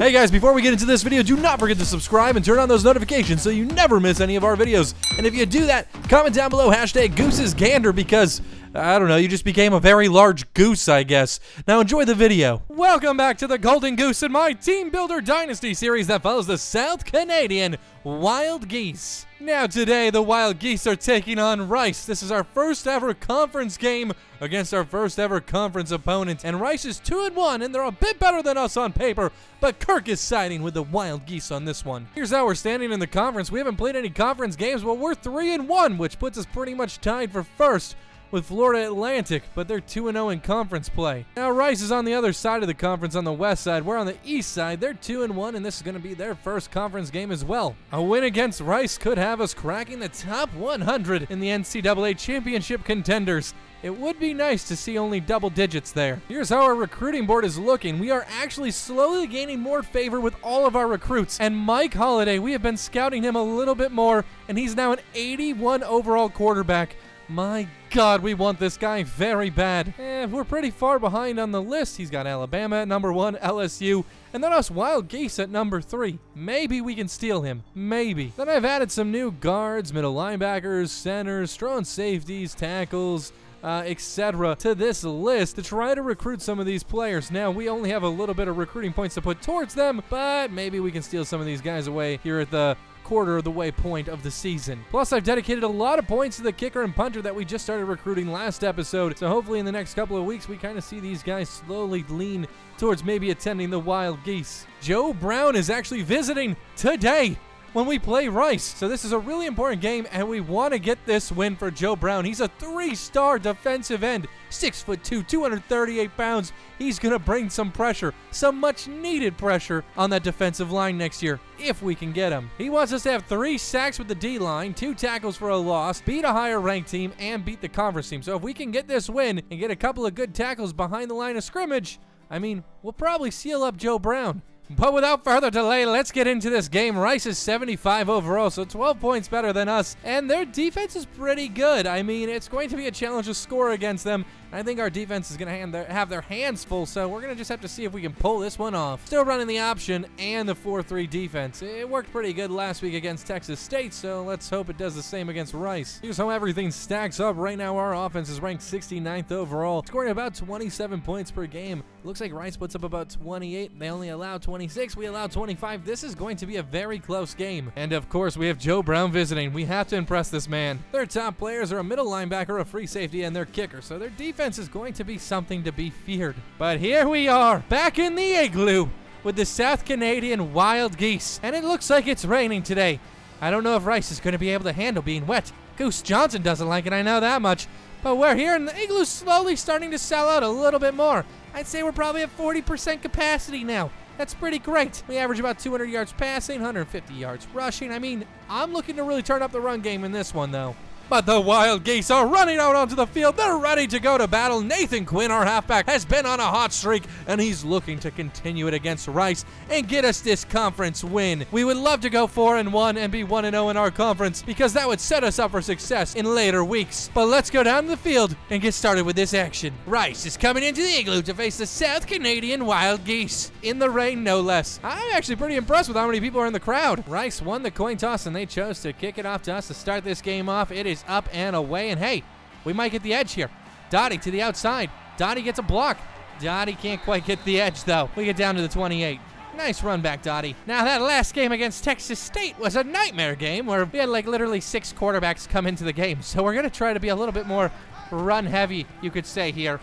Hey guys, before we get into this video, do not forget to subscribe and turn on those notifications so you never miss any of our videos. And if you do that, comment down below #GoosesGander because, I don't know, you just became a very large goose, I guess. Now enjoy the video. Welcome back to the Golden Goose and my Team Builder Dynasty series that follows the South Canadian Wild Geese. Now today, the Wild Geese are taking on Rice. This is our first ever conference game against our first ever conference opponent. And Rice is 2-1, and they're a bit better than us on paper, but Kirk is siding with the Wild Geese on this one. Here's how we're standing in the conference. We haven't played any conference games, but we're 3-1, which puts us pretty much tied for first with Florida Atlantic, but they're 2-0 in conference play. Now Rice is on the other side of the conference on the west side. We're on the east side. They're 2-1, and this is going to be their first conference game as well. A win against Rice could have us cracking the top 100 in the NCAA championship contenders. It would be nice to see only double digits there. Here's how our recruiting board is looking. We are actually slowly gaining more favor with all of our recruits. And Mike Holiday, we have been scouting him a little bit more, and he's now an 81 overall quarterback. My God, we want this guy very bad. We're pretty far behind on the list. He's got Alabama at number 1, LSU, and then us Wild Geese at number 3. Maybe we can steal him. Maybe. Then I've added some new guards, middle linebackers, centers, strong safeties, tackles, etc. to this list to try to recruit some of these players. Now, we only have a little bit of recruiting points to put towards them, but maybe we can steal some of these guys away here at the quarter of the way point of the season. Plus, I've dedicated a lot of points to the kicker and punter that we just started recruiting last episode, so hopefully in the next couple of weeks we kind of see these guys slowly lean towards maybe attending the Wild Geese. Joe Brown is actually visiting today when we play Rice. So this is a really important game, and we want to get this win for Joe Brown. He's a 3-star defensive end, 6'2", 238 pounds. He's going to bring some pressure, some much-needed pressure on that defensive line next year, if we can get him. He wants us to have 3 sacks with the D-line, 2 tackles for a loss, beat a higher-ranked team, and beat the conference team. So if we can get this win and get a couple of good tackles behind the line of scrimmage, I mean, we'll probably seal up Joe Brown. But without further delay, let's get into this game. Rice is 75 overall, so 12 points better than us, and their defense is pretty good. I mean, it's going to be a challenge to score against them. I think our defense is going to have their hands full, so we're going to just have to see if we can pull this one off. Still running the option and the 4-3 defense. It worked pretty good last week against Texas State, so let's hope it does the same against Rice. Here's how everything stacks up. Right now, our offense is ranked 69th overall, scoring about 27 points per game. Looks like Rice puts up about 28. They only allow 26. We allow 25. This is going to be a very close game. And of course, we have Joe Brown visiting. We have to impress this man. Their top players are a middle linebacker, a free safety, and their kicker, so their defense is going to be something to be feared. But here we are, back in the igloo with the South Canadian Wild Geese. And it looks like it's raining today. I don't know if Rice is going to be able to handle being wet. Goose Johnson doesn't like it, I know that much. But we're here, and the igloo's slowly starting to sell out a little bit more. I'd say we're probably at 40% capacity now. That's pretty great. We average about 200 yards passing, 150 yards rushing. I mean, I'm looking to really turn up the run game in this one, though. But the Wild Geese are running out onto the field. They're ready to go to battle. Nathan Quinn, our halfback, has been on a hot streak, and he's looking to continue it against Rice and get us this conference win. We would love to go 4-1 and be 1-0 in our conference because that would set us up for success in later weeks. But let's go down the field and get started with this action. Rice is coming into the igloo to face the South Canadian Wild Geese. In the rain, no less. I'm actually pretty impressed with how many people are in the crowd. Rice won the coin toss, and they chose to kick it off to us to start this game off. It is up and away, and hey, we might get the edge here. Dottie to the outside. Dottie gets a block. Dottie can't quite get the edge, though. We get down to the 28. Nice run back, Dottie. Now, that last game against Texas State was a nightmare game where we had, like, literally 6 quarterbacks come into the game. So we're going to try to be a little bit more run-heavy, you could say, here.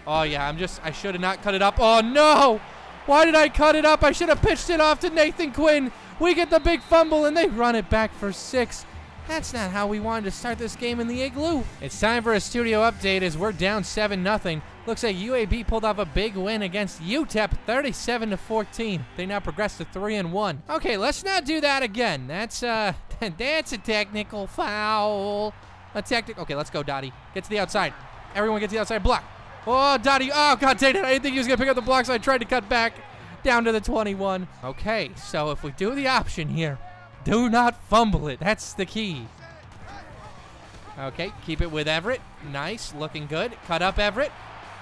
Oh, yeah, I should have not cut it up. Oh, no! Why did I cut it up? I should have pitched it off to Nathan Quinn. We get the big fumble, and they run it back for 6. That's not how we wanted to start this game in the igloo. It's time for a studio update as we're down 7-0. Looks like UAB pulled off a big win against UTEP, 37-14. They now progress to 3-1. Okay, let's not do that again. That's that's a technical foul. Okay, let's go, Dottie. Get to the outside. Everyone get to the outside block. Oh, Dottie. Oh, God dang it. I didn't think he was going to pick up the block, so I tried to cut back down to the 21. Okay, so if we do the option here, do not fumble it. That's the key. Okay, keep it with Everett. Nice, looking good. Cut up Everett.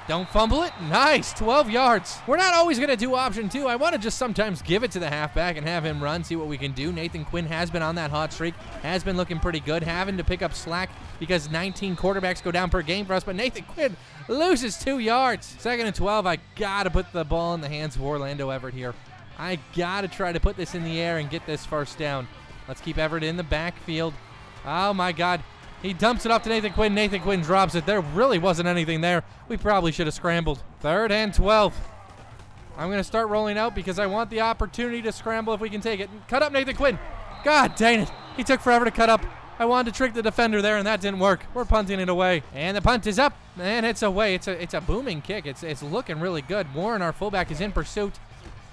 Don't fumble it. Nice, 12 yards. We're not always going to do option 2. I want to just sometimes give it to the halfback and have him run, see what we can do. Nathan Quinn has been on that hot streak, has been looking pretty good, having to pick up slack because 19 quarterbacks go down per game for us, but Nathan Quinn loses 2 yards. 2nd and 12, I got to put the ball in the hands of Orlando Everett here. I got to try to put this in the air and get this first down. Let's keep Everett in the backfield. Oh, my God. He dumps it off to Nathan Quinn. Nathan Quinn drops it. There really wasn't anything there. We probably should have scrambled. 3rd and 12. I'm going to start rolling out because I want the opportunity to scramble if we can take it. Cut up Nathan Quinn. God dang it. He took forever to cut up. I wanted to trick the defender there, and that didn't work. We're punting it away. And the punt is up, and it's away. It's a booming kick. It's looking really good. Warren, our fullback, is in pursuit.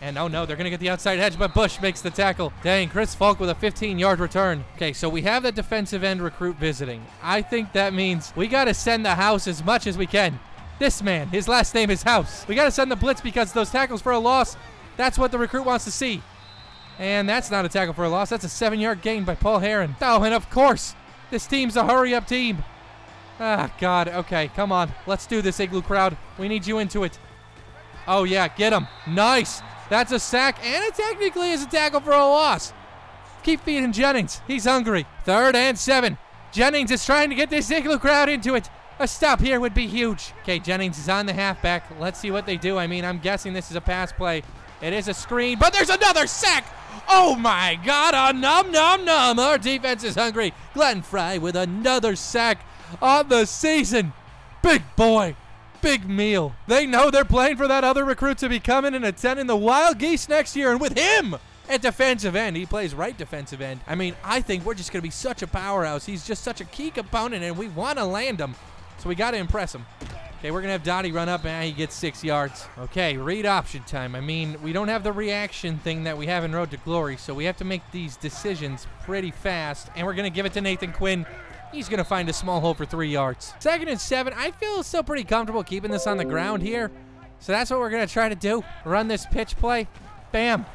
And oh no, they're going to get the outside edge, but Bush makes the tackle. Dang, Chris Falk with a 15-yard return. Okay, so we have that defensive end recruit visiting. I think that means we got to send the house as much as we can. This man, his last name is House. We got to send the blitz because those tackles for a loss, that's what the recruit wants to see. And that's not a tackle for a loss. That's a 7-yard gain by Paul Heron. Oh, and of course, this team's a hurry-up team. Ah, God. Okay, come on. Let's do this, Igloo crowd. We need you into it. Oh, yeah, get him. Nice. That's a sack, and it technically is a tackle for a loss. Keep feeding Jennings. He's hungry. 3rd and 7. Jennings is trying to get this Igloo crowd into it. A stop here would be huge. Okay, Jennings is on the halfback. Let's see what they do. I mean, I'm guessing this is a pass play. It is a screen, but there's another sack. Oh, my God. A nom. Our defense is hungry. Glenn Fry with another sack on the season. Big boy. Big meal. They know they're playing for that other recruit to be coming and attending the Wild Geese next year, and with him at defensive end, he plays right defensive end. I mean, I think we're just going to be such a powerhouse. He's just such a key component, and we want to land him, so we got to impress him. Okay, we're going to have Dottie run up, and he gets 6 yards. Okay, read option time. I mean, we don't have the reaction thing that we have in Road to Glory, so we have to make these decisions pretty fast, and we're going to give it to Nathan Quinn. He's going to find a small hole for 3 yards. 2nd and 7. I feel still pretty comfortable keeping this on the ground here. So that's what we're going to try to do. Run this pitch play. Bam.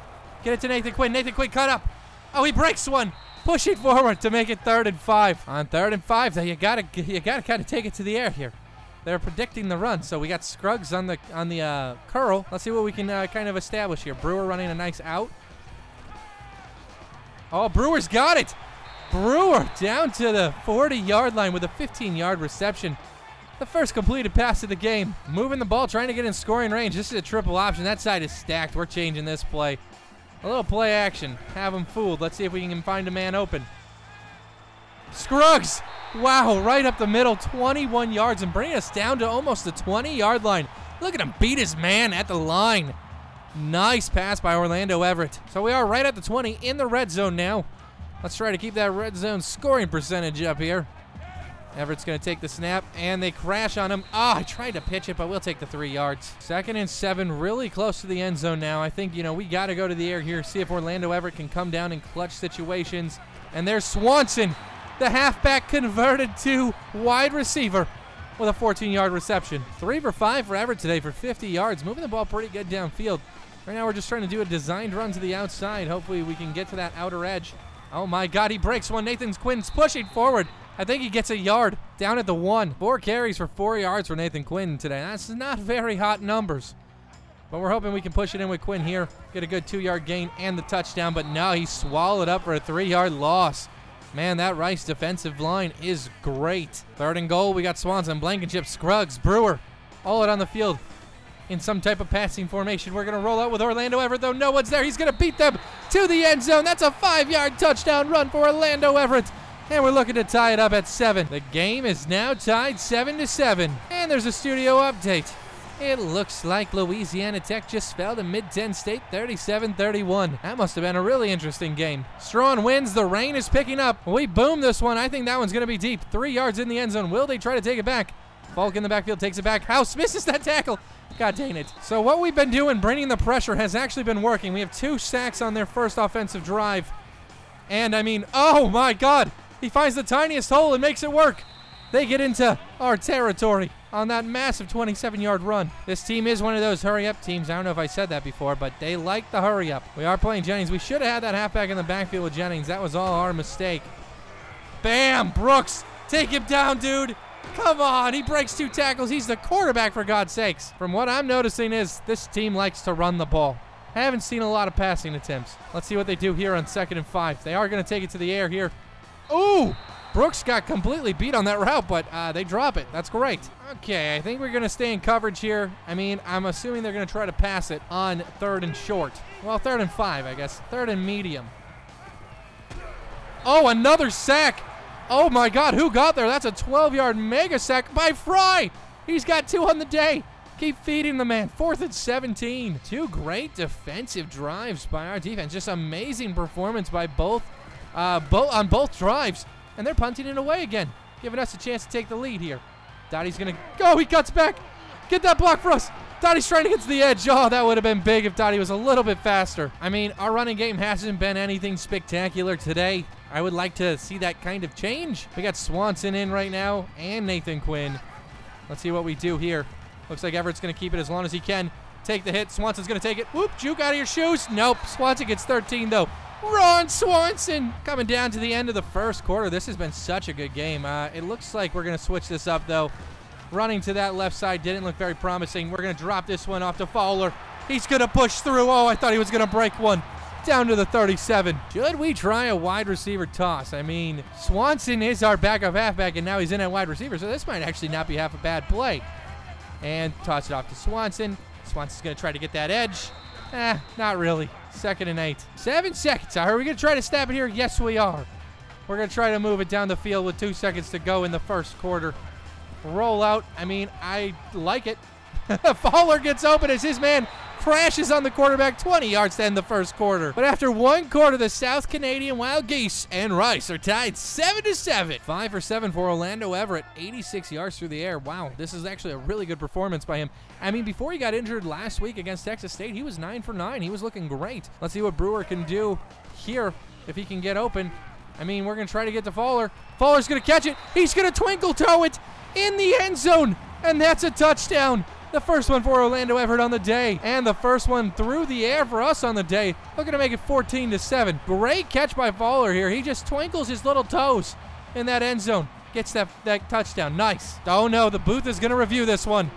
Get it to Nathan Quinn. Nathan Quinn, cut up. Oh, he breaks one. Push it forward to make it 3rd and 5. On 3rd and 5, though, you gotta kind of take it to the air here. They're predicting the run. So we got Scruggs on the curl. Let's see what we can kind of establish here. Brewer running a nice out. Oh, Brewer's got it. Brewer down to the 40-yard line with a 15-yard reception. The first completed pass of the game. Moving the ball, trying to get in scoring range. This is a triple option. That side is stacked. We're changing this play. A little play action. Have him fooled. Let's see if we can find a man open. Scruggs! Wow, right up the middle, 21 yards, and bring us down to almost the 20-yard line. Look at him beat his man at the line. Nice pass by Orlando Everett. So we are right at the 20 in the red zone now. Let's try to keep that red zone scoring percentage up here. Everett's going to take the snap, and they crash on him. I tried to pitch it, but we'll take the 3 yards. 2nd and 7, really close to the end zone now. I think, we got to go to the air here, see if Orlando Everett can come down in clutch situations. And there's Swanson, the halfback converted to wide receiver with a 14-yard reception. 3 for 5 for Everett today for 50 yards, moving the ball pretty good downfield. Right now we're just trying to do a designed run to the outside. Hopefully we can get to that outer edge. Oh my God, he breaks one. Nathan Quinn's pushing forward. I think he gets a yard down at the 1. 4 carries for 4 yards for Nathan Quinn today. That's not very hot numbers. But we're hoping we can push it in with Quinn here. Get a good 2-yard gain and the touchdown. But no, he swallowed up for a 3-yard loss. Man, that Rice defensive line is great. 3rd and goal. We got Swanson, Blankenship, Scruggs, Brewer. All out on the field in some type of passing formation. We're going to roll out with Orlando Everett, though no one's there. He's going to beat them to the end zone. That's a 5-yard touchdown run for Orlando Everett. And we're looking to tie it up at 7. The game is now tied 7-7. And there's a studio update. It looks like Louisiana Tech just fell to Mid-10 State 37-31. That must have been a really interesting game. Strawn wins. The rain is picking up. We boom this one. I think that one's going to be deep. 3 yards in the end zone. Will they try to take it back? Falk in the backfield takes it back. House misses that tackle. God dang it. So what we've been doing, bringing the pressure, has actually been working. We have 2 sacks on their first offensive drive. And, I mean, oh, my God. He finds the tiniest hole and makes it work. They get into our territory on that massive 27-yard run. This team is one of those hurry-up teams. I don't know if I said that before, but they like the hurry-up. We are playing Jennings. We should have had that halfback in the backfield with Jennings. That was all our mistake. Bam! Brooks, take him down, dude. Come on, he breaks 2 tackles. He's the quarterback, for God's sakes. From what I'm noticing is this team likes to run the ball. I haven't seen a lot of passing attempts. Let's see what they do here on 2nd and 5. They are going to take it to the air here. Ooh! Brooks got completely beat on that route, but they drop it. That's great. Okay, I think we're going to stay in coverage here. I mean, I'm assuming they're going to try to pass it on 3rd and short. Well, 3rd and 5, I guess. 3rd and medium. Oh, another sack. Oh, my God. Who got there? That's a 12-yard mega sack by Fry. He's got 2 on the day. Keep feeding the man. 4th and 17. 2 great defensive drives by our defense. Just amazing performance by on both drives. And they're punting it away again, giving us a chance to take the lead here. Dottie's going to go. He cuts back. Get that block for us. Dottie's trying to get to the edge. Oh, that would have been big if Dottie was a little bit faster. I mean, our running game hasn't been anything spectacular today. I would like to see that kind of change. We got Swanson in right now and Nathan Quinn. Let's see what we do here. Looks like Everett's going to keep it as long as he can. Take the hit. Swanson's going to take it. Whoop, juke out of your shoes. Nope. Swanson gets 13, though. Ron Swanson coming down to the end of the 1st quarter. This has been such a good game. It looks like we're going to switch this up, though. Running to that left side didn't look very promising. We're going to drop this one off to Fowler. He's going to push through. Oh, I thought he was going to break one. Down to the 37. Should we try a wide receiver toss? I mean, Swanson is our backup halfback, and now he's in at wide receiver, so this might actually not be half a bad play. And toss it off to Swanson. Swanson's going to try to get that edge. Not really. 2nd and 8. 7 seconds. Are we going to try to snap it here? Yes, we are. We're going to try to move it down the field with 2 seconds to go in the 1st quarter. Roll out. I mean, I like it. Fowler gets open as his man crashes on the quarterback, 20 yards to end the 1st quarter. But after 1 quarter, the South Canadian Wild Geese and Rice are tied 7-7. 5 for 7 for Orlando Everett, 86 yards through the air. Wow, this is actually a really good performance by him. I mean, before he got injured last week against Texas State, he was 9 for 9. He was looking great. Let's see what Brewer can do here if he can get open. I mean, we're going to try to get to Fowler. Fowler's going to catch it. He's going to twinkle toe it in the end zone, and that's a touchdown. The first one for Orlando Everett on the day, and the first one through the air for us on the day. Looking to make it 14-7. Great catch by Fowler here. He just twinkles his little toes in that end zone. Gets that touchdown. Nice. Oh no, the booth is going to review this one.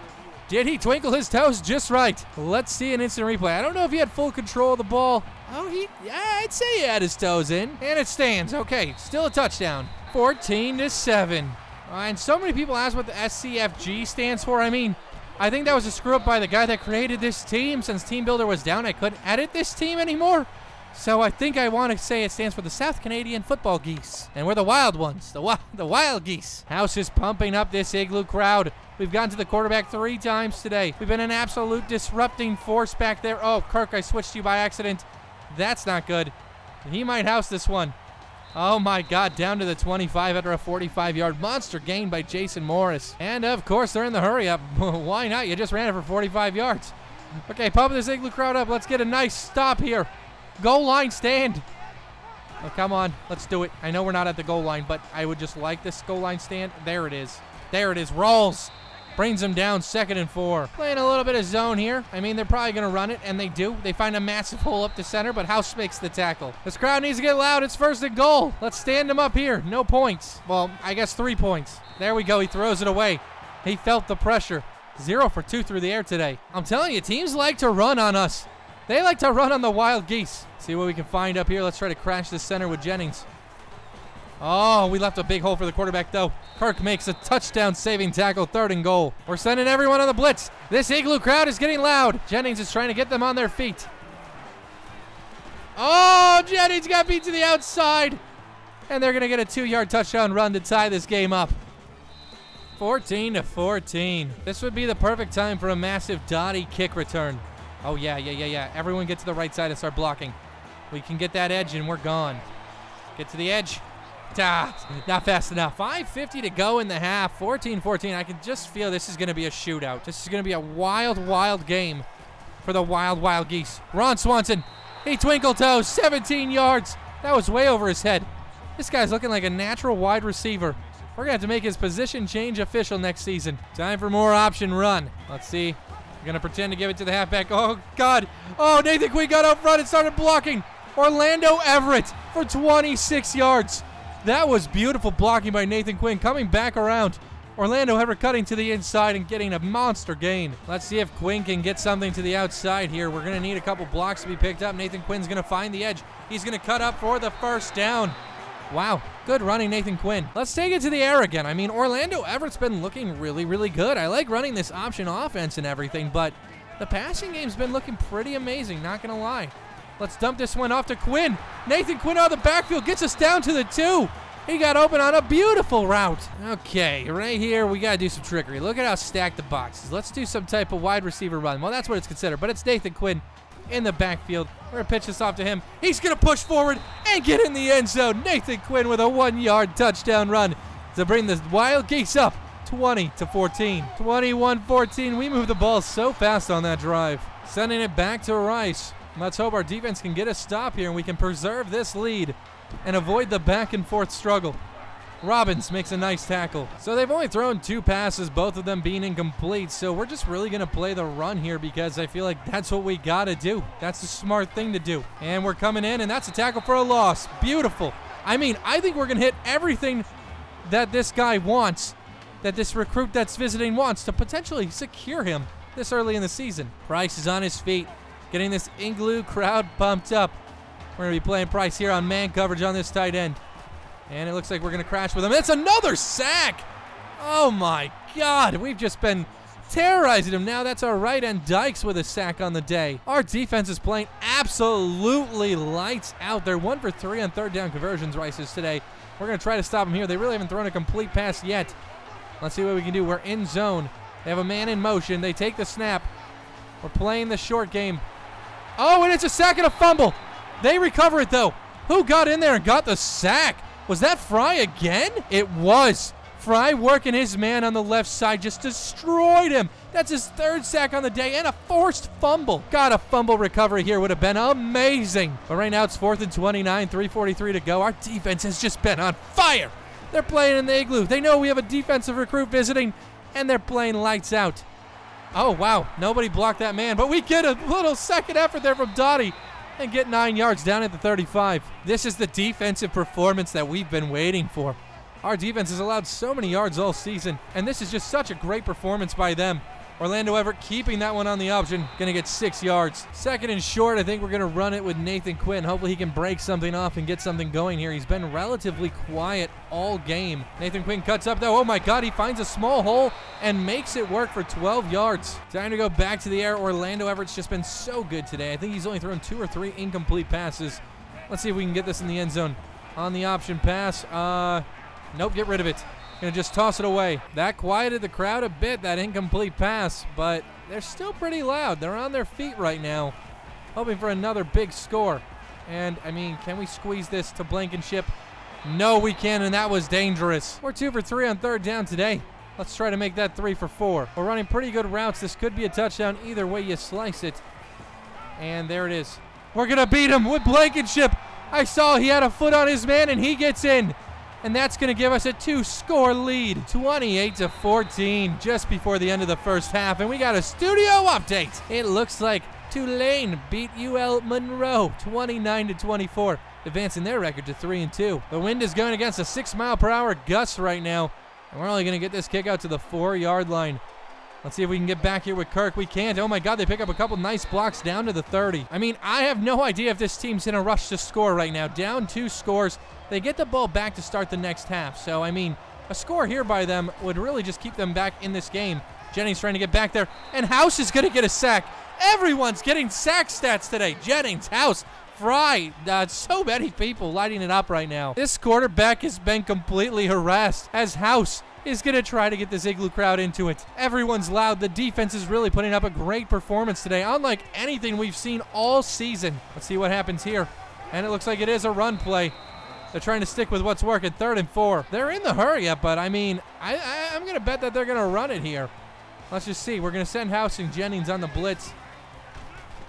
Did he twinkle his toes just right? Let's see an instant replay. I don't know if he had full control of the ball. Oh, I'd say he had his toes in. And it stands. Okay, still a touchdown. 14-7. And so many people ask what the SCFG stands for. I mean, I think that was a screw up by the guy that created this team. Since Team Builder was down, I couldn't edit this team anymore. So I think I want to say it stands for the South Canadian Football Geese. And we're the wild ones, the Wild Geese. House is pumping up this Igloo crowd. We've gone to the quarterback 3 times today. We've been an absolute disrupting force back there. Oh, Kirk, I switched you by accident. That's not good. He might house this one. Oh my God, down to the 25 after a 45-yard monster gain by Jason Morris. And of course, they're in the hurry up. Why not? You just ran it for 45 yards. Okay, pump this Igloo crowd up. Let's get a nice stop here. Goal line stand. Oh, come on. Let's do it. I know we're not at the goal line, but I would just like this goal line stand. There it is. There it is. Rolls. Brings them down 2nd and 4. Playing a little bit of zone here. I mean, they're probably going to run it, and they do. They find a massive hole up the center, but House makes the tackle. This crowd needs to get loud. It's 1st and goal. Let's stand them up here. No points. Well, I guess 3 points. There we go. He throws it away. He felt the pressure. 0 for 2 through the air today. I'm telling you, teams like to run on us. They like to run on the Wild Geese. See what we can find up here. Let's try to crash this center with Jennings. Oh, we left a big hole for the quarterback, though. Kirk makes a touchdown-saving tackle, 3rd and goal. We're sending everyone on the blitz. This Igloo crowd is getting loud. Jennings is trying to get them on their feet. Oh, Jennings got beat to the outside. And they're going to get a 2-yard touchdown run to tie this game up. 14-14. This would be the perfect time for a massive Dottie kick return. Oh, yeah. Everyone get to the right side and start blocking. We can get that edge, and we're gone. Get to the edge. Not fast enough. 5:50 to go in the half. 14-14. I can just feel this is going to be a shootout. This is going to be a wild game for the Wild Geese. Ron Swanson. He twinkle toes. 17 yards. That was way over his head. This guy's looking like a natural wide receiver. We're going to have to make his position change official next season. Time for more option run. Let's see. We're going to pretend to give it to the halfback. Oh, God. Oh, Nathan Quinn got up front and started blocking. Orlando Everett for 26 yards. That was beautiful blocking by Nathan Quinn, coming back around Orlando ever cutting to the inside and getting a monster gain. Let's see if Quinn can get something to the outside here. We're going to need a couple blocks to be picked up. Nathan Quinn's going to find the edge. He's going to cut up for the first down. Wow, good running, Nathan Quinn. Let's take it to the air again. I mean, Orlando Everett's been looking really, really good. I like running this option offense and everything, but the passing game's been looking pretty amazing, not going to lie. Let's dump this one off to Quinn. Nathan Quinn out of the backfield gets us down to the 2. He got open on a beautiful route. Okay, right here, we got to do some trickery. Look at how stacked the box is. Let's do some type of wide receiver run. Well, that's what it's considered, but it's Nathan Quinn in the backfield. We're going to pitch this off to him. He's going to push forward and get in the end zone. Nathan Quinn with a 1-yard touchdown run to bring the Wild Geese up 20-14. 21-14. We moved the ball so fast on that drive. Sending it back to Rice. Let's hope our defense can get a stop here and we can preserve this lead and avoid the back and forth struggle. Robbins makes a nice tackle. So they've only thrown 2 passes, both of them being incomplete. So we're just really going to play the run here because I feel like that's what we got to do. That's the smart thing to do. And we're coming in, and that's a tackle for a loss. Beautiful. I mean, I think we're going to hit everything that this guy wants, that this recruit that's visiting wants to potentially secure him this early in the season. Price is on his feet, getting this Igloo crowd pumped up. We're going to be playing Price here on man coverage on this tight end. And it looks like we're going to crash with him. It's another sack! Oh my God, we've just been terrorizing him. Now that's our right end, Dykes, with a sack on the day. Our defense is playing absolutely lights out. They're 1 for 3 on third down conversions, Rice is today. We're going to try to stop him here. They really haven't thrown a complete pass yet. Let's see what we can do. We're in zone. They have a man in motion. They take the snap. We're playing the short game. Oh, and it's a sack and a fumble. They recover it, though. Who got in there and got the sack? Was that Fry again? It was. Fry working his man on the left side just destroyed him. That's his 3rd sack on the day and a forced fumble. God, a fumble recovery here would have been amazing. But right now it's 4th and 29, 3:43 to go. Our defense has just been on fire. They're playing in the Igloo. They know we have a defensive recruit visiting, and they're playing lights out. Oh, wow. Nobody blocked that man, but we get a little second effort there from Dottie and get 9 yards down at the 35. This is the defensive performance that we've been waiting for. Our defense has allowed so many yards all season, and this is just such a great performance by them. Orlando Everett keeping that one on the option, gonna get 6 yards. 2nd and short, I think we're gonna run it with Nathan Quinn. Hopefully he can break something off and get something going here. He's been relatively quiet all game. Nathan Quinn cuts up though. Oh my God, he finds a small hole and makes it work for 12 yards. Time to go back to the air. Orlando Everett's just been so good today. I think he's only thrown 2 or 3 incomplete passes. Let's see if we can get this in the end zone. On the option pass, nope, get rid of it. Gonna just toss it away. That quieted the crowd a bit, that incomplete pass, but they're still pretty loud. They're on their feet right now, hoping for another big score. And, I mean, can we squeeze this to Blankenship? No, we can, and that was dangerous. We're 2 for 3 on third down today. Let's try to make that 3 for 4. We're running pretty good routes. This could be a touchdown either way you slice it. And there it is. We're gonna beat him with Blankenship. I saw he had a foot on his man, and he gets in. And that's going to give us a 2-score lead, 28-14, just before the end of the first half. And we got a studio update. It looks like Tulane beat UL Monroe 29-24, advancing their record to 3-2. The wind is going against a 6-mile-per-hour gust right now, and we're only going to get this kick out to the 4-yard line. Let's see if we can get back here with Kirk. We can't. Oh my God, they pick up a couple nice blocks down to the 30. I mean, I have no idea if this team's in a rush to score right now. Down 2 scores. They get the ball back to start the next half. So, I mean, a score here by them would really just keep them back in this game. Jennings trying to get back there, and House is going to get a sack. Everyone's getting sack stats today. Jennings, House, Fry, so many people lighting it up right now. This quarterback has been completely harassed as House is going to try to get this Igloo crowd into it. Everyone's loud. The defense is really putting up a great performance today, unlike anything we've seen all season. Let's see what happens here. And it looks like it is a run play. They're trying to stick with what's working. 3rd and 4. They're in the hurry up, but I mean, I'm going to bet that they're going to run it here. Let's just see. We're going to send House and Jennings on the blitz.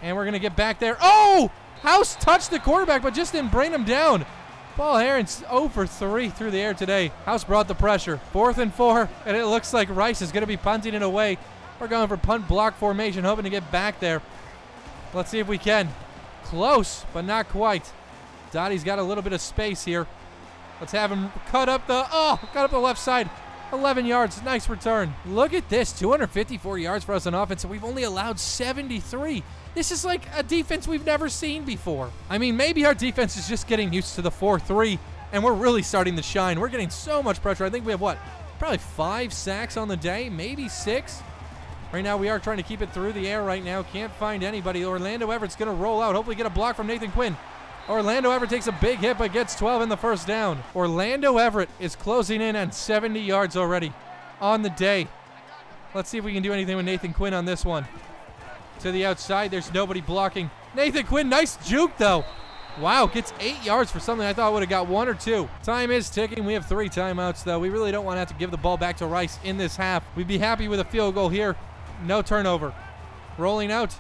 And we're going to get back there. Oh! House touched the quarterback, but just didn't bring him down. Paul Heron's 0 for 3 through the air today. House brought the pressure. 4th and 4, and it looks like Rice is going to be punting it away. We're going for punt block formation, hoping to get back there. Let's see if we can. Close, but not quite. Dottie's got a little bit of space here. Let's have him cut up the left side. 11 yards, nice return. Look at this, 254 yards for us on offense, and we've only allowed 73. This is like a defense we've never seen before. I mean, maybe our defense is just getting used to the 4-3, and we're really starting to shine. We're getting so much pressure. I think we have, what, probably 5 sacks on the day, maybe 6. Right now, we are trying to keep it through the air right now. Can't find anybody. Orlando Everett's going to roll out, hopefully get a block from Nathan Quinn. Orlando Everett takes a big hit, but gets 12 in the first down. Orlando Everett is closing in on 70 yards already on the day. Let's see if we can do anything with Nathan Quinn on this one. To the outside, there's nobody blocking. Nathan Quinn, nice juke, though. Wow, gets 8 yards for something I thought would have got 1 or 2. Time is ticking. We have 3 timeouts, though. We really don't want to have to give the ball back to Rice in this half. We'd be happy with a field goal here. No turnover. Rolling out.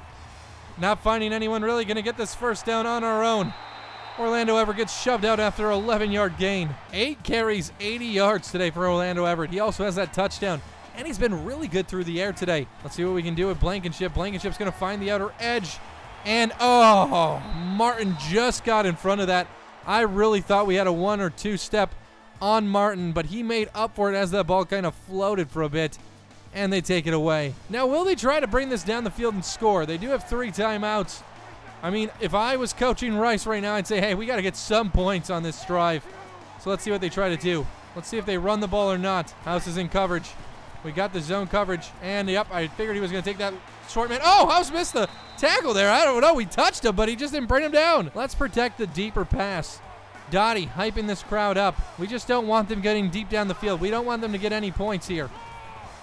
Not finding anyone really going to get this first down on our own. Orlando Everett gets shoved out after an 11-yard gain. 8 carries, 80 yards today for Orlando Everett. He also has that touchdown, and he's been really good through the air today. Let's see what we can do with Blankenship. Blankenship's going to find the outer edge, and oh, Martin just got in front of that. I really thought we had a 1 or 2 step on Martin, but he made up for it as that ball kind of floated for a bit, and they take it away. Now, will they try to bring this down the field and score? They do have 3 timeouts. I mean, if I was coaching Rice right now, I'd say, hey, we got to get some points on this drive. So let's see what they try to do. Let's see if they run the ball or not. House is in coverage. We got the zone coverage. And, yep, I figured he was going to take that short man. Oh, House missed the tackle there. I don't know. We touched him, but he just didn't bring him down. Let's protect the deeper pass. Dottie hyping this crowd up. We just don't want them getting deep down the field. We don't want them to get any points here.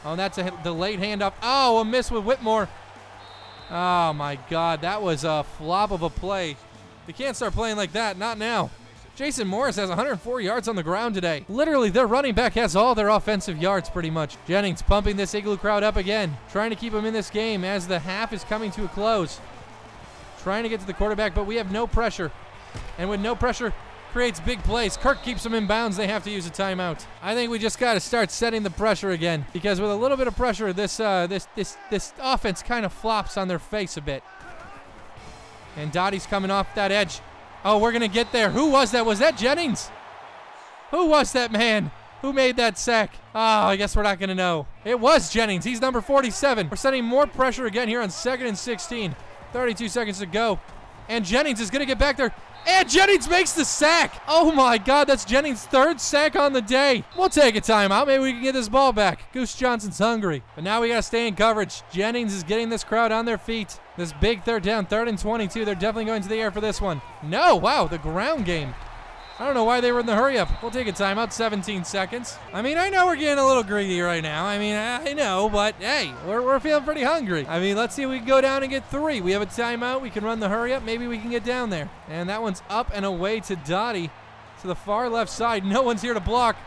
Oh, that's a delayed handoff. Oh, a miss with Whitmore. Oh, my God. That was a flop of a play. You can't start playing like that. Not now. Jason Morris has 104 yards on the ground today. Literally, their running back has all their offensive yards pretty much. Jennings pumping this Igloo crowd up again. Trying to keep them in this game as the half is coming to a close. Trying to get to the quarterback, but we have no pressure. And with no pressure, creates big plays. Kirk keeps them in bounds. They have to use a timeout. I think we just got to start setting the pressure again, because with a little bit of pressure, this offense kind of flops on their face a bit. And Dottie's coming off that edge. Oh, we're going to get there. Who was that? Was that Jennings? Who was that man? Who made that sack? Oh, I guess we're not going to know. It was Jennings. He's number 47. We're setting more pressure again here on 2nd and 16. 32 seconds to go. And Jennings is going to get back there. And Jennings makes the sack. Oh, my God. That's Jennings' 3rd sack on the day. We'll take a timeout. Maybe we can get this ball back. Goose Johnson's hungry. But now we got to stay in coverage. Jennings is getting this crowd on their feet. This big 3rd down, 3rd and 22. They're definitely going to the air for this one. No. Wow, the ground game. I don't know why they were in the hurry up. We'll take a timeout, 17 seconds. I mean, I know we're getting a little greedy right now. I mean, I know, but hey, we're feeling pretty hungry. I mean, let's see if we can go down and get 3. We have a timeout. We can run the hurry up. Maybe we can get down there. And that one's up and away to Dottie to the far left side. No one's here to block.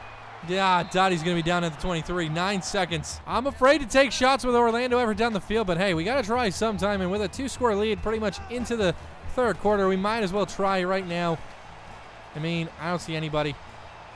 Yeah, Dottie's going to be down at the 23. 9 seconds. I'm afraid to take shots with Orlando Everett down the field, but hey, we got to try sometime. And with a 2-score lead pretty much into the 3rd quarter, we might as well try right now. I mean, I don't see anybody.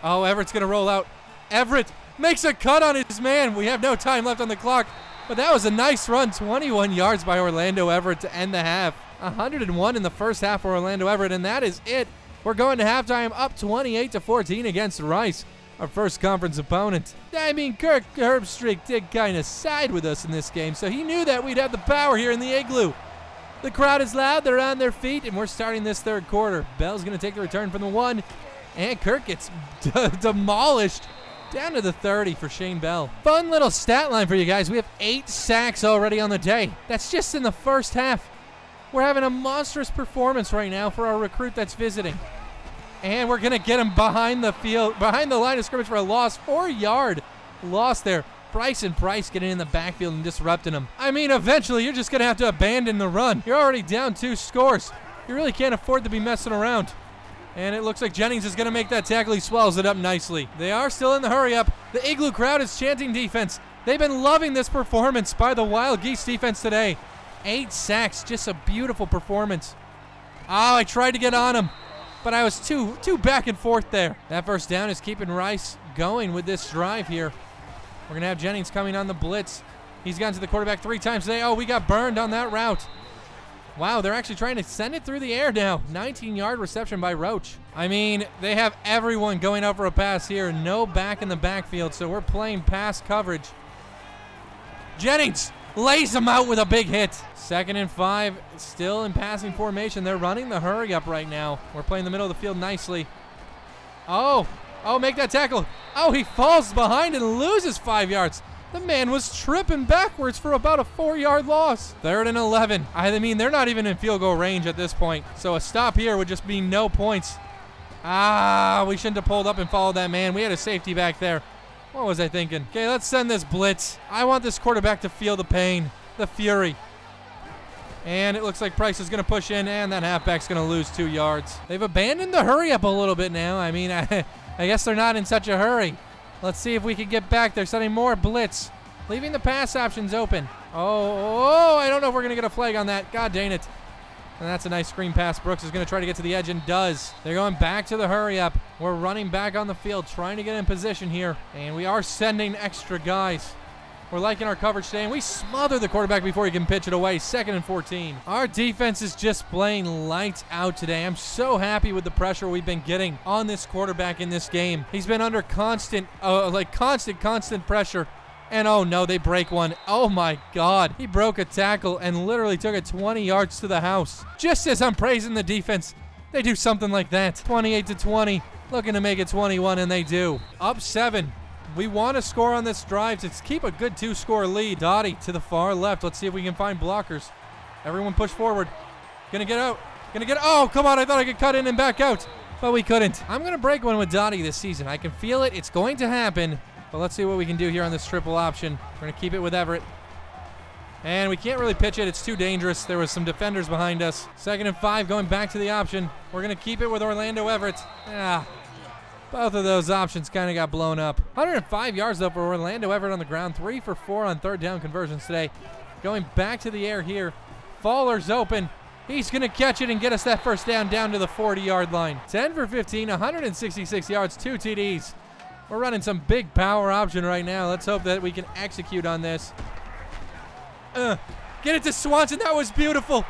Oh, Everett's going to roll out. Everett makes a cut on his man. We have no time left on the clock. But that was a nice run. 21 yards by Orlando Everett to end the half. 101 in the first half for Orlando Everett, and that is it. We're going to halftime up 28-14 against Rice, our first conference opponent. I mean, Kirk Herbstreit did kind of side with us in this game, so he knew that we'd have the power here in the Igloo. The crowd is loud, they're on their feet, and we're starting this 3rd quarter. Bell's going to take the return from the 1, and Kirk gets demolished down to the 30 for Shane Bell. Fun little stat line for you guys. We have 8 sacks already on the day. That's just in the first half. We're having a monstrous performance right now for our recruit that's visiting. And we're going to get him behind the field, behind the line of scrimmage for a loss. 4-yard loss there. Bryson Price getting in the backfield and disrupting him. I mean, eventually you're just going to have to abandon the run. You're already down 2 scores. You really can't afford to be messing around. And it looks like Jennings is going to make that tackle. He swallows it up nicely. They are still in the hurry up. The Igloo crowd is chanting defense. They've been loving this performance by the Wild Geese defense today. 8 sacks, just a beautiful performance. Oh, I tried to get on him, but I was too back and forth there. That first down is keeping Rice going with this drive here. We're going to have Jennings coming on the blitz. He's gotten to the quarterback 3 times today. Oh, we got burned on that route. Wow, they're actually trying to send it through the air now. 19-yard reception by Roach. I mean, they have everyone going up for a pass here. No back in the backfield, so we're playing pass coverage. Jennings lays them out with a big hit. 2nd and 5, still in passing formation. They're running the hurry up right now. We're playing the middle of the field nicely. Oh, make that tackle. Oh, he falls behind and loses 5 yards. The man was tripping backwards for about a 4-yard loss. 3rd and 11. I mean, they're not even in field goal range at this point. So a stop here would just be no points. We shouldn't have pulled up and followed that man. We had a safety back there. What was I thinking? Okay, let's send this blitz. I want this quarterback to feel the pain, the fury. And it looks like Price is going to push in, and that halfback's going to lose 2 yards. They've abandoned the hurry up a little bit now. I mean, I guess they're not in such a hurry. Let's see if we can get back. They're sending more blitz, leaving the pass options open. I don't know if we're going to get a flag on that. God dang it. And that's a nice screen pass. Brooks is going to try to get to the edge and does. They're going back to the hurry up. We're running back on the field, trying to get in position here. And we are sending extra guys. We're liking our coverage today, and we smother the quarterback before he can pitch it away. 2nd and 14. Our defense is just playing lights out today. I'm so happy with the pressure we've been getting on this quarterback in this game. He's been under constant pressure. And oh no, they break one. Oh my God. He broke a tackle and literally took it 20 yards to the house. Just as I'm praising the defense, they do something like that. 28-20, looking to make it 21, and they do. Up 7. We want to score on this drive to keep a good 2-score lead. Dottie to the far left. Let's see if we can find blockers. Everyone push forward. Gonna get out. Oh, come on. I thought I could cut in and back out, but we couldn't. I'm gonna break one with Dottie this season. I can feel it. It's going to happen. But let's see what we can do here on this triple option. We're going to keep it with Everett. And we can't really pitch it. It's too dangerous. There was some defenders behind us. 2nd and 5, going back to the option. We're going to keep it with Orlando Everett. Both of those options kind of got blown up. 105 yards, though, for Orlando Everett on the ground. 3 for 4 on 3rd down conversions today. Going back to the air here. Faller's open. He's going to catch it and get us that first down to the 40-yard line. 10 for 15, 166 yards, 2 TDs. We're running some big power option right now. Let's hope that we can execute on this. Get it to Swanson. That was beautiful.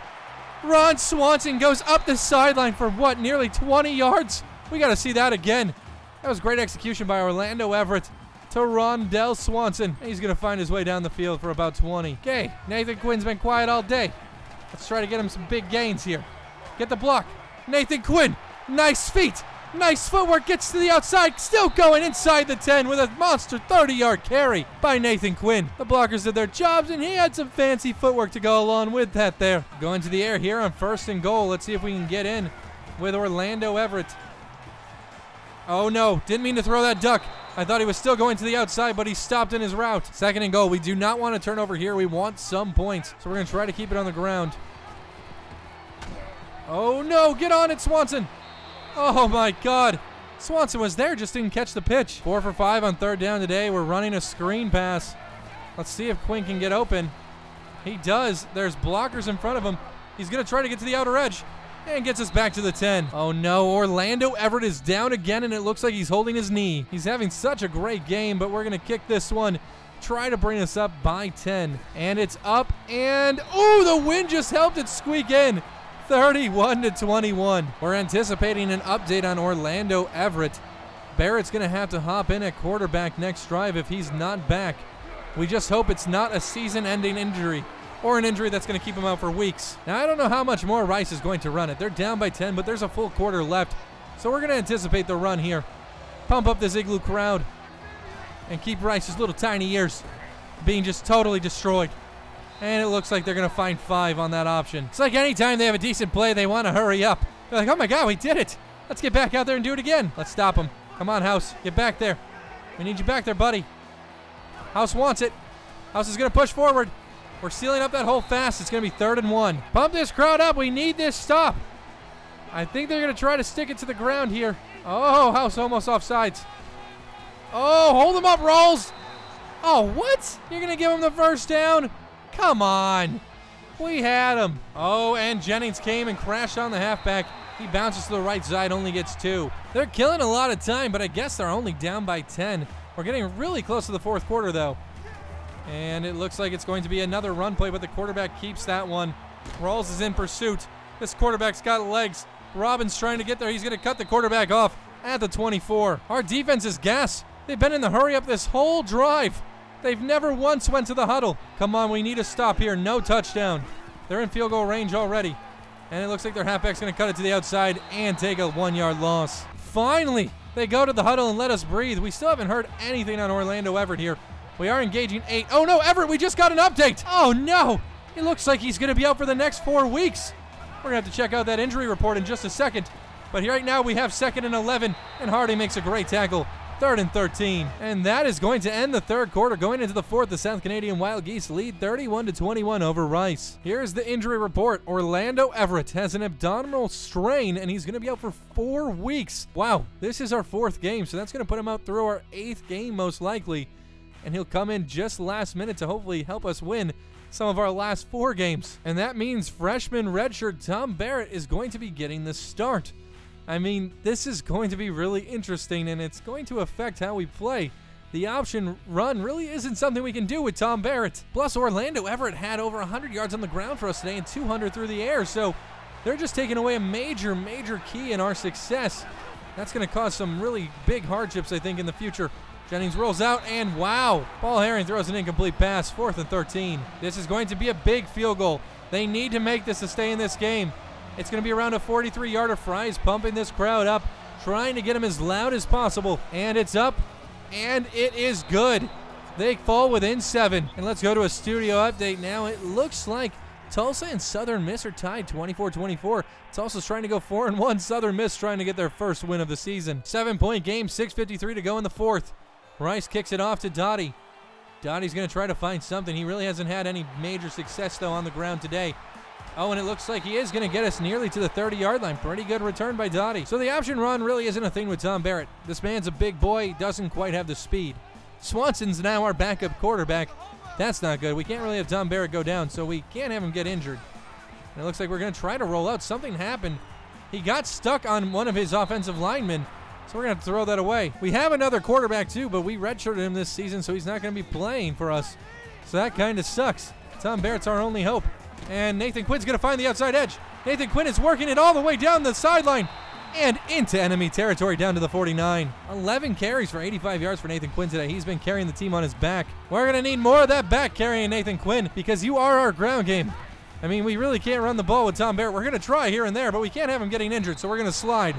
Ron Swanson goes up the sideline for what, nearly 20 yards? We got to see that again. That was great execution by Orlando Everett to Rondell Swanson. He's going to find his way down the field for about 20. Okay, Nathan Quinn's been quiet all day. Let's try to get him some big gains here. Get the block. Nathan Quinn, nice feet. Nice footwork, gets to the outside, still going inside the 10 with a monster 30-yard carry by Nathan Quinn. The blockers did their jobs, and he had some fancy footwork to go along with that there. Going to the air here on 1st and goal. Let's see if we can get in with Orlando Everett. Oh no, didn't mean to throw that duck. I thought he was still going to the outside, but he stopped in his route. 2nd and goal. We do not want to turn over here. We want some points, so we're going to try to keep it on the ground. Oh no, get on it, Swanson. Oh my God. Swanson was there, just didn't catch the pitch. 4 for 5 on 3rd down today. We're running a screen pass. Let's see if Quinn can get open. He does. There's blockers in front of him. He's going to try to get to the outer edge and gets us back to the 10. Oh no, Orlando Everett is down again, and it looks like he's holding his knee. He's having such a great game, but we're going to kick this one. Try to bring us up by 10. And it's up, and oh, the wind just helped it squeak in. 31-21. We're anticipating an update on Orlando Everett. Barrett's going to have to hop in at quarterback next drive if he's not back. We just hope it's not a season-ending injury or an injury that's going to keep him out for weeks. Now, I don't know how much more Rice is going to run it. They're down by 10, but there's a full quarter left. So we're going to anticipate the run here. Pump up this Igloo crowd and keep Rice's little tiny ears being just totally destroyed. And it looks like they're going to find 5 on that option. It's like anytime they have a decent play, they want to hurry up. They're like, oh my God, we did it. Let's get back out there and do it again. Let's stop them. Come on, House. Get back there. We need you back there, buddy. House wants it. House is going to push forward. We're sealing up that hole fast. It's going to be 3rd and 1. Pump this crowd up. We need this stop. I think they're going to try to stick it to the ground here. Oh, House almost offsides. Oh, hold him up, Rolls. Oh, what? You're going to give him the first down? Come on. We had him. Oh, and Jennings came and crashed on the halfback. He bounces to the right side, only gets 2. They're killing a lot of time, but I guess they're only down by 10. We're getting really close to the 4th quarter, though. And it looks like it's going to be another run play, but the quarterback keeps that one. Rawls is in pursuit. This quarterback's got legs. Robbins trying to get there. He's going to cut the quarterback off at the 24. Our defense is gas. They've been in the hurry up this whole drive. They've never once went to the huddle. Come on, we need a stop here. No touchdown. They're in field goal range already. And it looks like their halfback's going to cut it to the outside and take a 1-yard loss. Finally, they go to the huddle and let us breathe. We still haven't heard anything on Orlando Everett here. We are engaging 8. Oh, no, Everett, we just got an update. Oh, no. It looks like he's going to be out for the next 4 weeks. We're going to have to check out that injury report in just a second. But right now we have 2nd and 11, and Hardy makes a great tackle. 3rd and 13. And that is going to end the third quarter. Going into the fourth, the South Canadian Wild Geese lead 31-21 over Rice. Here's the injury report. Orlando Everett has an abdominal strain, and he's going to be out for 4 weeks. Wow, this is our 4th game, so that's going to put him out through our 8th game most likely. And he'll come in just last minute to hopefully help us win some of our last 4 games. And that means freshman redshirt Tom Barrett is going to be getting the start. I mean, this is going to be really interesting, and it's going to affect how we play. The option run really isn't something we can do with Tom Barrett. Plus, Orlando Everett had over 100 yards on the ground for us today and 200 through the air, so they're just taking away a major, major key in our success. That's going to cause some really big hardships, I think, in the future. Jennings rolls out, and wow, Paul Herring throws an incomplete pass, 4th and 13. This is going to be a big field goal. They need to make this to stay in this game. It's going to be around a 43-yarder. Fry's pumping this crowd up, trying to get them as loud as possible. And it's up, and it is good. They fall within 7. And let's go to a studio update now. It looks like Tulsa and Southern Miss are tied 24-24. Tulsa's trying to go 4-1. Southern Miss trying to get their first win of the season. 7-point game, 6:53 to go in the fourth. Rice kicks it off to Dottie. Dottie's going to try to find something. He really hasn't had any major success, though, on the ground today. Oh, and it looks like he is going to get us nearly to the 30-yard line. Pretty good return by Dottie. So the option run really isn't a thing with Tom Barrett. This man's a big boy, doesn't quite have the speed. Swanson's now our backup quarterback. That's not good. We can't really have Tom Barrett go down, so we can't have him get injured. And it looks like we're going to try to roll out. Something happened. He got stuck on one of his offensive linemen, so we're going to have to throw that away. We have another quarterback, too, but we redshirted him this season, so he's not going to be playing for us. So that kind of sucks. Tom Barrett's our only hope. And Nathan Quinn's going to find the outside edge. Nathan Quinn is working it all the way down the sideline and into enemy territory down to the 49. 11 carries for 85 yards for Nathan Quinn today. He's been carrying the team on his back. We're going to need more of that back carrying, Nathan Quinn, because you are our ground game. I mean, we really can't run the ball with Tom Barrett. We're going to try here and there, but we can't have him getting injured, so we're going to slide.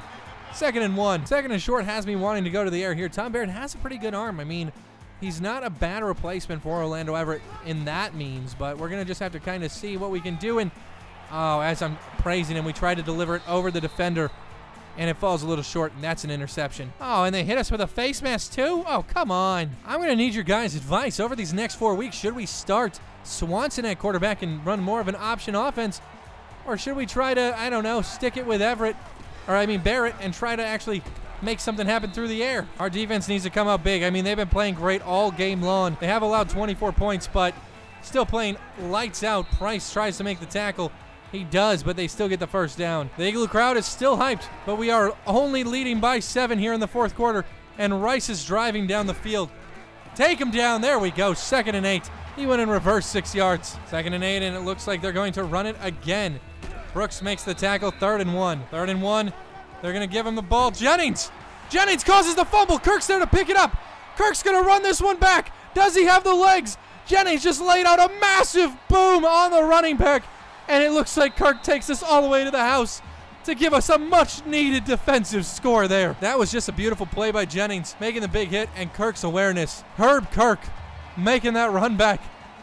2nd and 1. 2nd and short has me wanting to go to the air here. Tom Barrett has a pretty good arm. I mean, he's not a bad replacement for Orlando Everett in that means, but we're going to just have to kind of see what we can do. And, oh, as I'm praising him, we try to deliver it over the defender, and it falls a little short, and that's an interception. Oh, and they hit us with a face mask, too? Oh, come on. I'm going to need your guys' advice over these next 4 weeks. Should we start Swanson at quarterback and run more of an option offense, or should we try to, I don't know, stick it with Barrett, and try to actually make something happen through the air? Our defense needs to come out big. I mean, they've been playing great all game long. They have allowed 24 points, but still playing lights out. Price tries to make the tackle. He does, but they still get the first down. The Igloo crowd is still hyped, but we are only leading by 7 here in the fourth quarter, and Rice is driving down the field. Take him down. There we go. 2nd and 8. He went in reverse 6 yards. 2nd and 8, and it looks like they're going to run it again. Brooks makes the tackle. 3rd and 1. 3rd and 1. They're going to give him the ball. Jennings causes the fumble. Kirk's there to pick it up. Kirk's going to run this one back. Does he have the legs? Jennings just laid out a massive boom on the running back, and it looks like Kirk takes us all the way to the house to give us a much-needed defensive score there. That was just a beautiful play by Jennings, making the big hit, and Kirk's awareness. Herb Kirk making that run back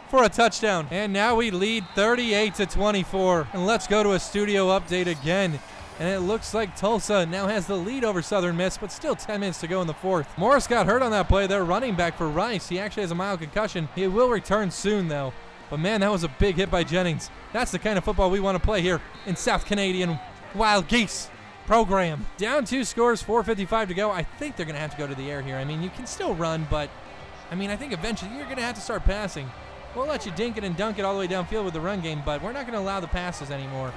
for a touchdown. And now we lead 38-24. And let's go to a studio update again. And it looks like Tulsa now has the lead over Southern Miss, but still 10 minutes to go in the fourth. Morris got hurt on that play. They're running back for Rice. He actually has a mild concussion. He will return soon, though. But, man, that was a big hit by Jennings. That's the kind of football we want to play here in South Canadian Wild Geese program. Down 2 scores, 4:55 to go. I think they're going to have to go to the air here. I mean, you can still run, but, I mean, I think eventually you're going to have to start passing. We'll let you dink it and dunk it all the way downfield with the run game, but we're not going to allow the passes anymore.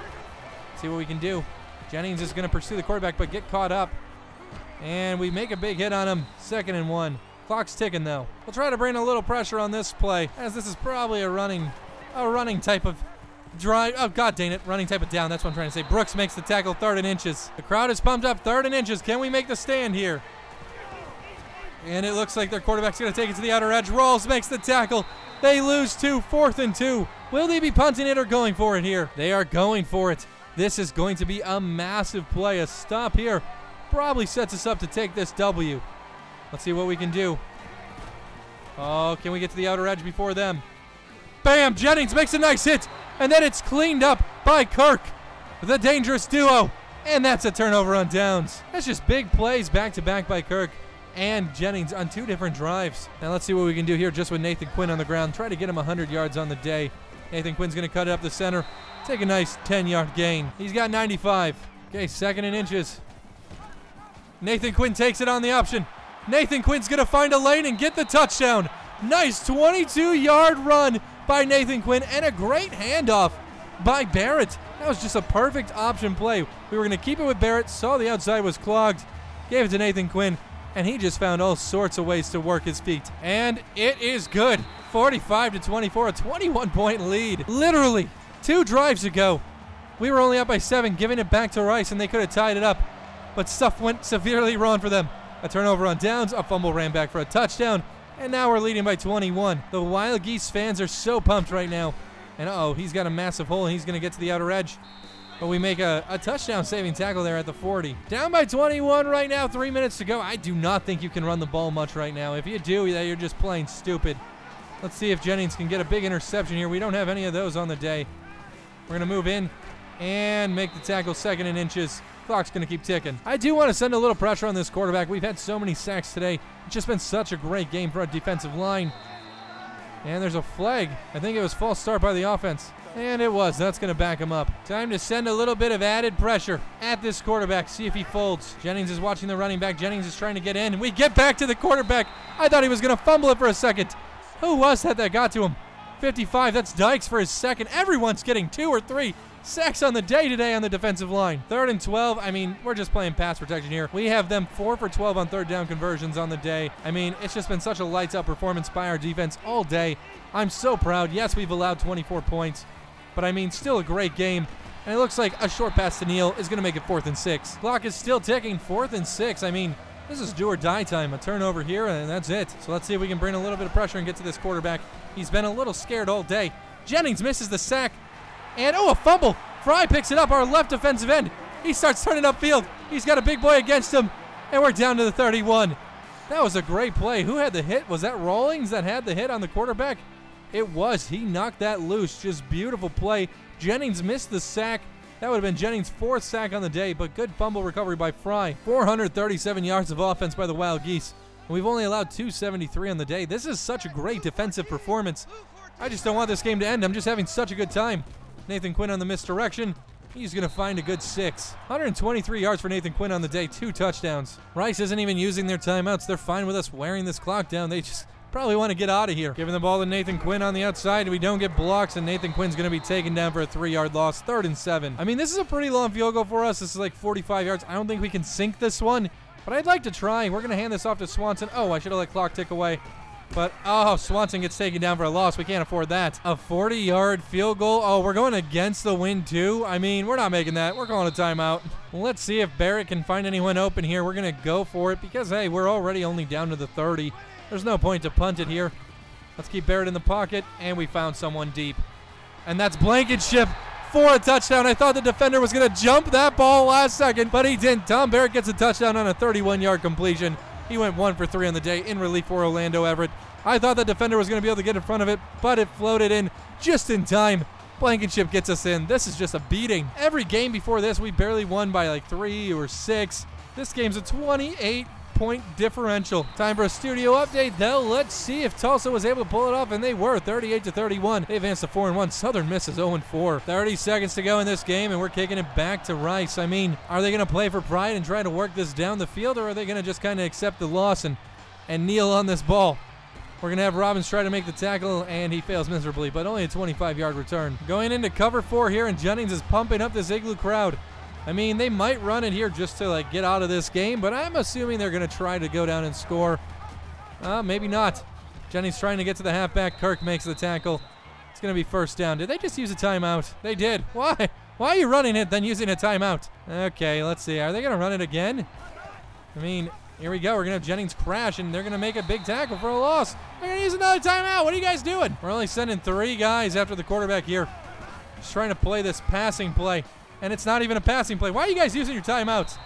See what we can do. Jennings is going to pursue the quarterback, but get caught up. And we make a big hit on him. 2nd and 1. Clock's ticking, though. We'll try to bring a little pressure on this play, as this is probably a running type of Drive. Oh, god dang it. Running type of down. That's what I'm trying to say. Brooks makes the tackle, 3rd and inches. The crowd is pumped up, 3rd and inches. Can we make the stand here? And it looks like their quarterback's going to take it to the outer edge. Rawls makes the tackle. They lose 2, 4th and 2. Will they be punting it or going for it here? They are going for it. This is going to be a massive play. A stop here probably sets us up to take this W. Let's see what we can do. Oh, can we get to the outer edge before them? Bam! Jennings makes a nice hit. And then it's cleaned up by Kirk. The dangerous duo. And that's a turnover on downs. That's just big plays back-to-back by Kirk and Jennings on 2 different drives. Now let's see what we can do here just with Nathan Quinn on the ground. Try to get him 100 yards on the day. Nathan Quinn's going to cut it up the center. Take a nice 10-yard gain. He's got 95. Okay, 2nd and inches. Nathan Quinn takes it on the option. Nathan Quinn's going to find a lane and get the touchdown. Nice 22-yard run by Nathan Quinn and a great handoff by Barrett. That was just a perfect option play. We were going to keep it with Barrett, saw the outside was clogged, gave it to Nathan Quinn, and he just found all sorts of ways to work his feet. And it is good. 45-24, a 21-point lead. Literally 2 drives ago, we were only up by 7, giving it back to Rice, and they could have tied it up. But stuff went severely wrong for them. A turnover on downs, a fumble ran back for a touchdown, and now we're leading by 21. The Wild Geese fans are so pumped right now. And uh-oh, he's got a massive hole, and he's going to get to the outer edge. But we make a touchdown-saving tackle there at the 40. Down by 21 right now, 3 minutes to go. I do not think you can run the ball much right now. If you do, you're just plain stupid. Let's see if Jennings can get a big interception here. We don't have any of those on the day. We're going to move in and make the tackle, 2nd and inches. Clock's going to keep ticking. I do want to send a little pressure on this quarterback. We've had so many sacks today. It's just been such a great game for our defensive line. And there's a flag. I think it was false start by the offense. And it was. That's going to back him up. Time to send a little bit of added pressure at this quarterback. See if he folds. Jennings is watching the running back. Jennings is trying to get in. And we get back to the quarterback. I thought he was going to fumble it for a second. Who was that got to him? 55. That's Dykes for his 2nd. Everyone's getting 2 or 3 sacks on the day today on the defensive line. 3rd and 12. I mean, we're just playing pass protection here. We have them 4 for 12 on 3rd down conversions on the day. I mean, it's just been such a lights out performance by our defense all day. I'm so proud. Yes, we've allowed 24 points, but I mean, still a great game. And it looks like a short pass to Neal is going to make it 4th and 6. Clock is still ticking. 4th and 6. I mean, this is do or die time. A turnover here, and that's it. So let's see if we can bring a little bit of pressure and get to this quarterback. He's been a little scared all day. Jennings misses the sack. And, oh, a fumble. Fry picks it up, our left defensive end. He starts turning upfield. He's got a big boy against him. And we're down to the 31. That was a great play. Who had the hit? Was that Rawlings that had the hit on the quarterback? It was. He knocked that loose. Just beautiful play. Jennings missed the sack. That would have been Jennings' 4th sack on the day, but good fumble recovery by Fry. 437 yards of offense by the Wild Geese. And we've only allowed 273 on the day. This is such a great defensive performance. I just don't want this game to end. I'm just having such a good time. Nathan Quinn on the misdirection. He's going to find a good 6. 123 yards for Nathan Quinn on the day, 2 touchdowns. Rice isn't even using their timeouts. They're fine with us wearing this clock down. They just probably want to get out of here. Giving the ball to Nathan Quinn on the outside. We don't get blocks, and Nathan Quinn's going to be taken down for a 3-yard loss. 3rd and 7. I mean, this is a pretty long field goal for us. This is like 45 yards. I don't think we can sink this one, but I'd like to try. We're going to hand this off to Swanson. Oh, I should have let clock tick away. But, oh, Swanson gets taken down for a loss. We can't afford that. A 40-yard field goal. Oh, we're going against the wind, too. I mean, we're not making that. We're calling a timeout. Let's see if Barrett can find anyone open here. We're going to go for it because, hey, we're already only down to the 30. There's no point to punt it here. Let's keep Barrett in the pocket, and we found someone deep. And that's Blankenship for a touchdown. I thought the defender was going to jump that ball last second, but he didn't. Tom Barrett gets a touchdown on a 31-yard completion. He went 1 for 3 on the day in relief for Orlando Everett. I thought the defender was going to be able to get in front of it, but it floated in just in time. Blankenship gets us in. This is just a beating. Every game before this, we barely won by like 3 or 6. This game's a 28-point differential. Time for a studio update, though. Let's see if Tulsa was able to pull it off, and they were. 38-31. They advanced to 4-1. Southern Miss is 0-4. 30 seconds to go in this game, and we're kicking it back to Rice. I mean, are they going to play for pride and try to work this down the field, or are they going to just kind of accept the loss and kneel on this ball? We're going to have Robbins try to make the tackle, and he fails miserably, but only a 25-yard return. Going into cover 4 here, and Jennings is pumping up this Igloo crowd. I mean, they might run it here just to like get out of this game, but I'm assuming they're going to try to go down and score. Maybe not. Jennings trying to get to the halfback. Kirk makes the tackle. It's going to be first down. Did they just use a timeout? They did. Why? Why are you running it then using a timeout? Okay, let's see. Are they going to run it again? I mean, here we go. We're going to have Jennings crash, and they're going to make a big tackle for a loss. They're going to use another timeout. What are you guys doing? We're only sending 3 guys after the quarterback here. Just trying to play this passing play, and it's not even a passing play. Why are you guys using your timeouts?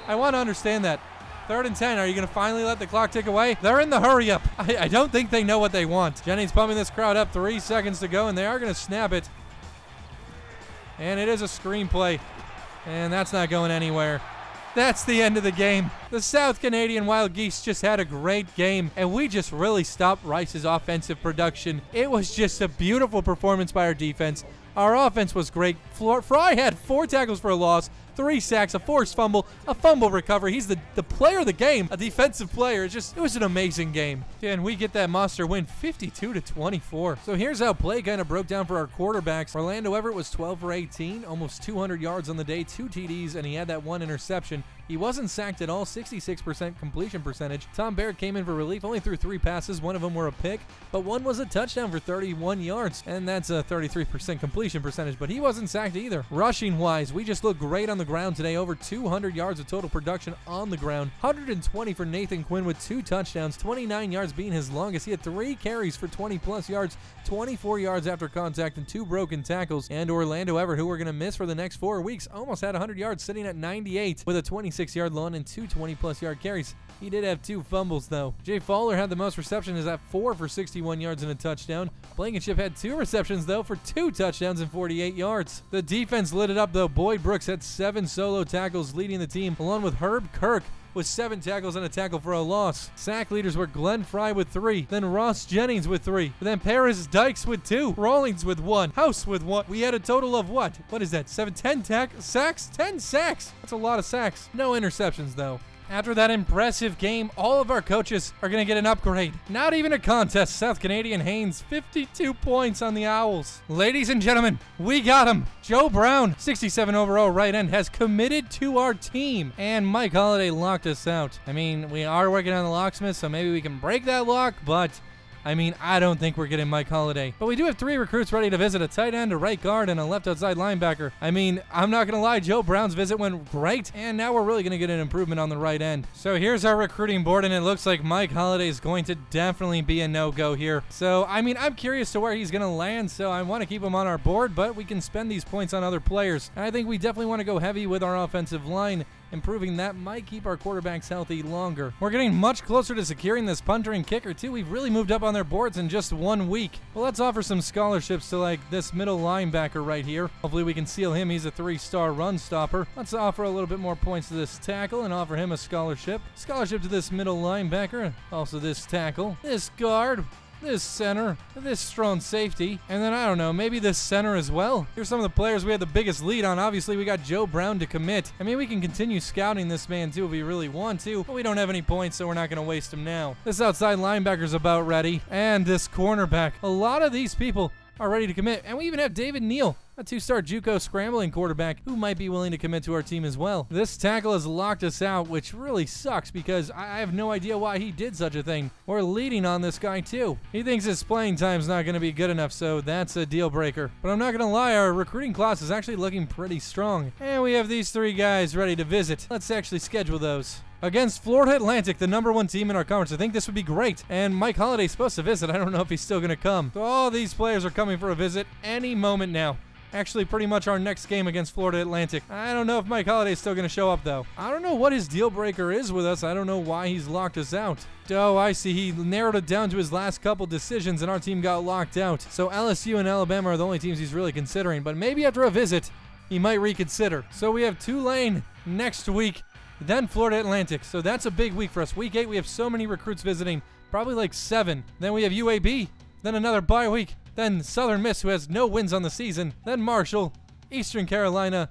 I want to understand that. 3rd and 10. Are you going to finally let the clock tick away? They're in the hurry up. I don't think they know what they want. Jennings pumping this crowd up. 3 seconds to go, and they are going to snap it. And it is a screenplay, and that's not going anywhere. That's the end of the game. The South Canadian Wild Geese just had a great game, and we just really stopped Rice's offensive production. It was just a beautiful performance by our defense. Our offense was great. Fry had 4 tackles for a loss, 3 sacks, a forced fumble, a fumble recovery. He's the player of the game, a defensive player. It was an amazing game. And we get that monster win 52-24. So here's how play kind of broke down for our quarterbacks. Orlando Everett was 12 for 18, almost 200 yards on the day, 2 TDs, and he had that 1 interception. He wasn't sacked at all, 66% completion percentage. Tom Barrett came in for relief, only threw 3 passes. 1 of them were a pick, but 1 was a touchdown for 31 yards, and that's a 33% completion percentage, but he wasn't sacked either. Rushing-wise, we just looked great on the ground today, over 200 yards of total production on the ground. 120 for Nathan Quinn with 2 touchdowns, 29 yards being his longest. He had 3 carries for 20-plus yards, 24 yards after contact, and 2 broken tackles. And Orlando Everett, who we're going to miss for the next 4 weeks, almost had 100 yards, sitting at 98 with a 26-yard lawn and 2 20-plus yard carries. He did have 2 fumbles, though. Jay Fowler had the most receptions at 4 for 61 yards and a touchdown. Blankenship had 2 receptions, though, for 2 touchdowns and 48 yards. The defense lit it up, though. Boyd Brooks had 7 solo tackles, leading the team, along with Herb Kirk with 7 tackles and a tackle for a loss. Sack leaders were Glenn Fry with 3, then Ross Jennings with 3, then Paris Dykes with 2, Rawlings with 1, House with 1. We had a total of what? What is that? 10 sacks? 10 sacks! That's a lot of sacks. No interceptions, though. After that impressive game, all of our coaches are going to get an upgrade. Not even a contest. South Canadian Haynes, 52 points on the Owls. Ladies and gentlemen, we got him. Joe Brown, 67 overall right end, has committed to our team. And Mike Holliday locked us out. I mean, we are working on the locksmith, so maybe we can break that lock, but I mean, I don't think we're getting Mike Holliday. But we do have 3 recruits ready to visit, a tight end, a right guard, and a left outside linebacker. I mean, I'm not going to lie, Joe Brown's visit went great, and now we're really going to get an improvement on the right end. So here's our recruiting board, and it looks like Mike Holliday is going to definitely be a no-go here. So, I mean, I'm curious to where he's going to land, so I want to keep him on our board, but we can spend these points on other players. And I think we definitely want to go heavy with our offensive line. Improving that might keep our quarterbacks healthy longer. We're getting much closer to securing this punter and kicker too. We've really moved up on their boards in just 1 week. Well, let's offer some scholarships to like this middle linebacker right here. Hopefully we can seal him. He's a 3-star run stopper. Let's offer a little bit more points to this tackle and offer him a scholarship. Scholarship to this middle linebacker. Also this tackle. This guard. This center, this strong safety, and then I don't know, maybe this center as well. Here's some of the players we had the biggest lead on. Obviously, we got Joe Brown to commit. I mean, we can continue scouting this man too if we really want to, but we don't have any points, so we're not going to waste them now. This outside linebacker's about ready, and this cornerback. A lot of these people are ready to commit, and we even have David Neal, a 2-star JUCO scrambling quarterback who might be willing to commit to our team as well. This tackle has locked us out, which really sucks because I have no idea why he did such a thing. We're leading on this guy too. He thinks his playing time's not going to be good enough, so that's a deal breaker. But I'm not going to lie, our recruiting class is actually looking pretty strong. And we have these 3 guys ready to visit. Let's actually schedule those. Against Florida Atlantic, the #1 team in our conference. I think this would be great. And Mike Holliday's supposed to visit. I don't know if he's still going to come. So all these players are coming for a visit any moment now. Actually, pretty much our next game against Florida Atlantic. I don't know if Mike Holliday's still going to show up, though. I don't know what his deal breaker is with us. I don't know why he's locked us out. Oh, I see. He narrowed it down to his last couple decisions, and our team got locked out. So LSU and Alabama are the only teams he's really considering. But maybe after a visit, he might reconsider. So we have Tulane next week, then Florida Atlantic. So that's a big week for us. Week 8, we have so many recruits visiting. Probably like 7. Then we have UAB. Then another bye week. Then Southern Miss, who has no wins on the season. Then Marshall, Eastern Carolina,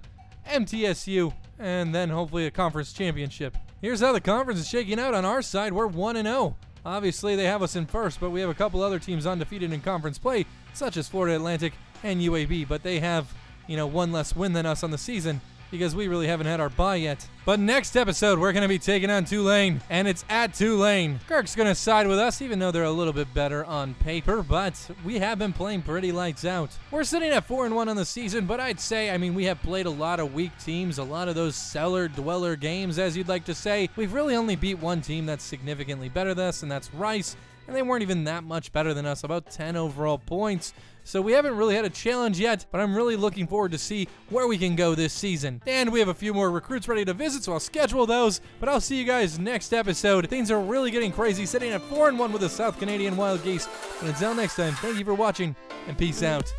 MTSU, and then hopefully a conference championship. Here's how the conference is shaking out on our side. We're 1-0. Obviously, they have us in first, but we have a couple other teams undefeated in conference play, such as Florida Atlantic and UAB, but they have, 1 less win than us on the season. because we really haven't had our bye yet. But next episode, we're going to be taking on Tulane, and it's at Tulane. Kirk's going to side with us, even though they're a little bit better on paper, but we have been playing pretty lights out. We're sitting at 4-1 on the season, but I'd say, we have played a lot of weak teams, a lot of those cellar-dweller games, as you'd like to say. We've really only beat one team that's significantly better than us, and that's Rice, and they weren't even that much better than us, about 10 overall points. So we haven't really had a challenge yet, but I'm really looking forward to see where we can go this season. And we have a few more recruits ready to visit, so I'll schedule those, but I'll see you guys next episode. Things are really getting crazy, sitting at 4-1 with the South Canadian Wild Geese. And until next time, thank you for watching, and peace out.